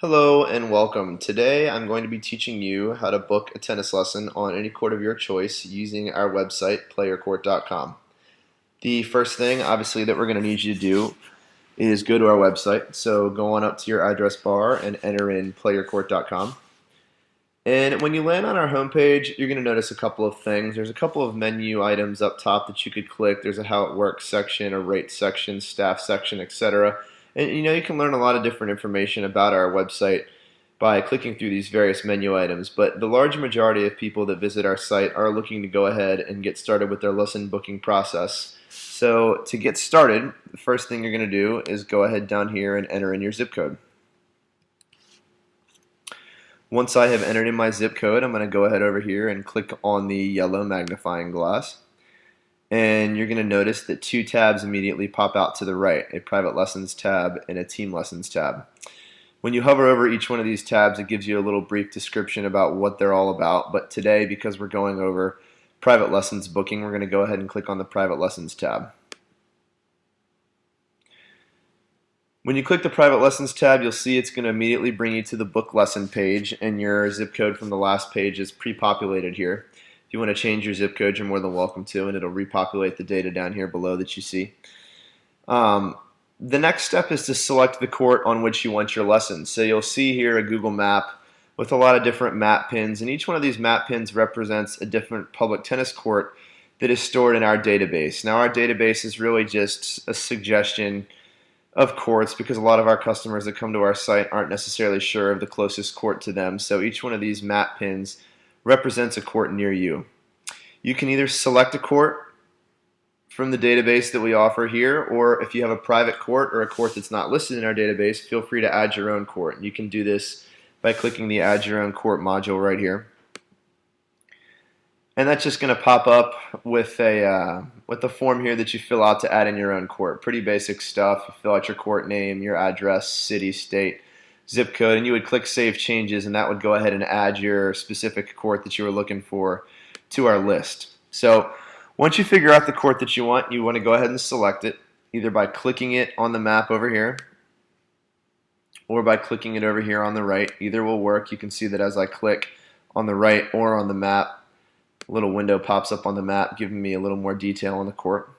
Hello and welcome. Today I'm going to be teaching you how to book a tennis lesson on any court of your choice using our website, playercourt.com. The first thing, obviously, that we're going to need you to do is go to our website. So go on up to your address bar and enter in playercourt.com. And when you land on our homepage, you're going to notice a couple of things. There's a couple of menu items up top that you could click. There's a how it works section, a rate section, staff section, etc. And you can learn a lot of different information about our website by clicking through these various menu items. But the large majority of people that visit our site are looking to go ahead and get started with their lesson booking process. So to get started, the first thing you're going to do is go ahead down here and enter in your zip code. Once I have entered in my zip code, I'm going to go ahead over here and click on the yellow magnifying glass. And you're going to notice that two tabs immediately pop out to the right, a private lessons tab and a team lessons tab. When you hover over each one of these tabs, it gives you a little brief description about what they're all about. But today, because we're going over private lessons booking, we're going to go ahead and click on the private lessons tab. When you click the private lessons tab, you'll see it's going to immediately bring you to the book lesson page, and your zip code from the last page is pre-populated here. If you want to change your zip code, you're more than welcome to, and it'll repopulate the data down here below that you see. The next step is to select the court on which you want your lesson. So you'll see here a Google map with a lot of different map pins, and each one of these map pins represents a different public tennis court that is stored in our database. Now, our database is really just a suggestion of courts because a lot of our customers that come to our site aren't necessarily sure of the closest court to them. So each one of these map pins represents a court near you. You can either select a court from the database that we offer here, or if you have a private court or a court that's not listed in our database, feel free to add your own court. And you can do this by clicking the Add Your Own Court module right here. And that's just going to pop up with a form here that you fill out to add in your own court. Pretty basic stuff. You fill out your court name, your address, city, state, zip code, and you would click Save Changes, and that would go ahead and add your specific court that you were looking for to our list. So once you figure out the court that you want to go ahead and select it, either by clicking it on the map over here or by clicking it over here on the right. Either will work. You can see that as I click on the right or on the map, a little window pops up on the map giving me a little more detail on the court.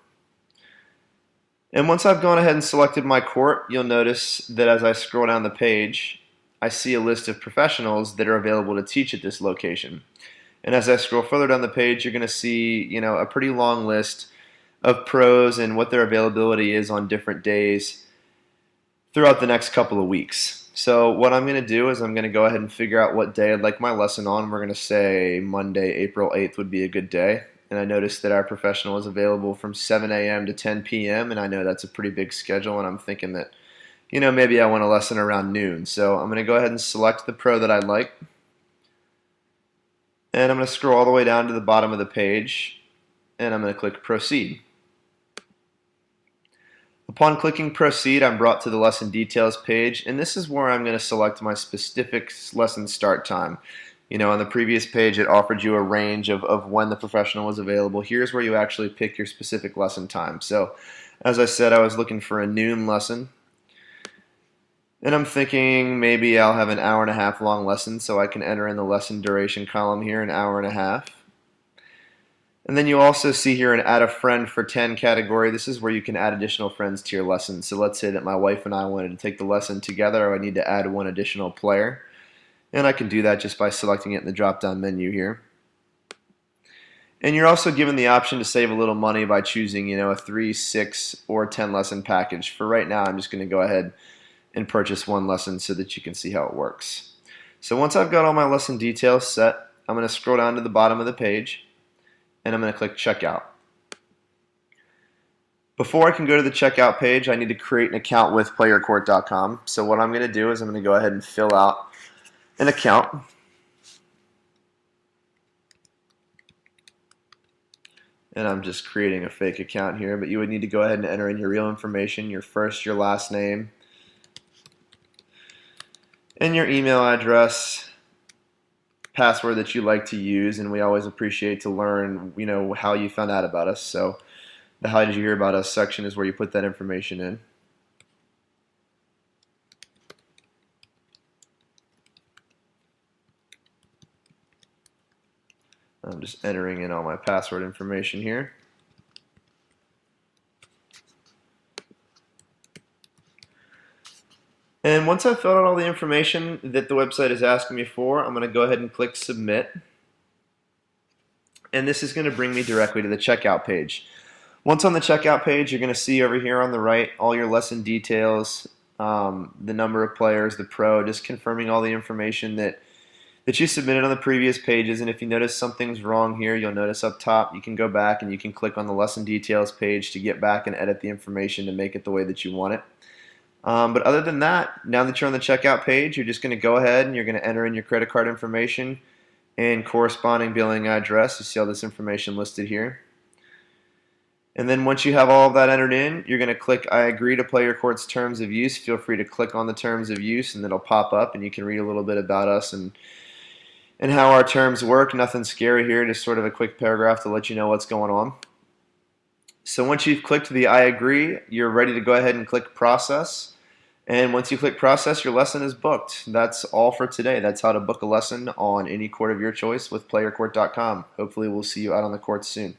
And once I've gone ahead and selected my court, you'll notice that as I scroll down the page, I see a list of professionals that are available to teach at this location. And as I scroll further down the page, you're going to see, a pretty long list of pros and what their availability is on different days throughout the next couple of weeks. So what I'm going to do is I'm going to go ahead and figure out what day I'd like my lesson on. We're going to say Monday, April 8th would be a good day. And I noticed that our professional is available from 7 a.m. to 10 p.m. And I know that's a pretty big schedule, and I'm thinking that, maybe I want a lesson around noon. So I'm going to go ahead and select the pro that I'd like. And I'm going to scroll all the way down to the bottom of the page, and I'm going to click Proceed. Upon clicking Proceed, I'm brought to the lesson details page, and this is where I'm going to select my specific lesson start time. On the previous page, it offered you a range of when the professional was available. Here's where you actually pick your specific lesson time. So, as I said, I was looking for a noon lesson, and I'm thinking maybe I'll have an hour and a half long lesson, so I can enter in the lesson duration column here, an hour and a half. And then you also see here an Add a Friend for 10 category. This is where you can add additional friends to your lesson. So let's say that my wife and I wanted to take the lesson together. I would need to add one additional player. And I can do that just by selecting it in the drop-down menu here. And you're also given the option to save a little money by choosing, a 3, 6, or 10 lesson package. For right now, I'm just going to go ahead and purchase one lesson so that you can see how it works. So once I've got all my lesson details set, I'm going to scroll down to the bottom of the page, and I'm going to click Checkout. Before I can go to the checkout page, I need to create an account with playercourt.com. So what I'm going to do is I'm going to go ahead and fill out an account. And I'm just creating a fake account here, but you would need to go ahead and enter in your real information, your first, your last name, and your email address, password that you like to use, and we always appreciate to learn, how you found out about us. So the How Did You Hear About Us section is where you put that information in. I'm just entering in all my password information here. And once I've filled out all the information that the website is asking me for, I'm going to go ahead and click Submit. And this is going to bring me directly to the checkout page. Once on the checkout page, you're going to see over here on the right all your lesson details, the number of players, the pro, just confirming all the information that you submitted on the previous pages. And if you notice something's wrong here, you'll notice up top you can go back and you can click on the lesson details page to get back and edit the information to make it the way that you want it. But other than that, now that you're on the checkout page, you're just going to go ahead and you're going to enter in your credit card information and corresponding billing address. You see all this information listed here. And then once you have all of that entered in, you're going to click I agree to play your court's terms of use. Feel free to click on the terms of use and it'll pop up and you can read a little bit about us and how our terms work. Nothing scary here, just sort of a quick paragraph to let you know what's going on. So once you've clicked the I agree, you're ready to go ahead and click process. And once you click process, your lesson is booked. That's all for today. That's how to book a lesson on any court of your choice with playyourcourt.com. Hopefully we'll see you out on the court soon.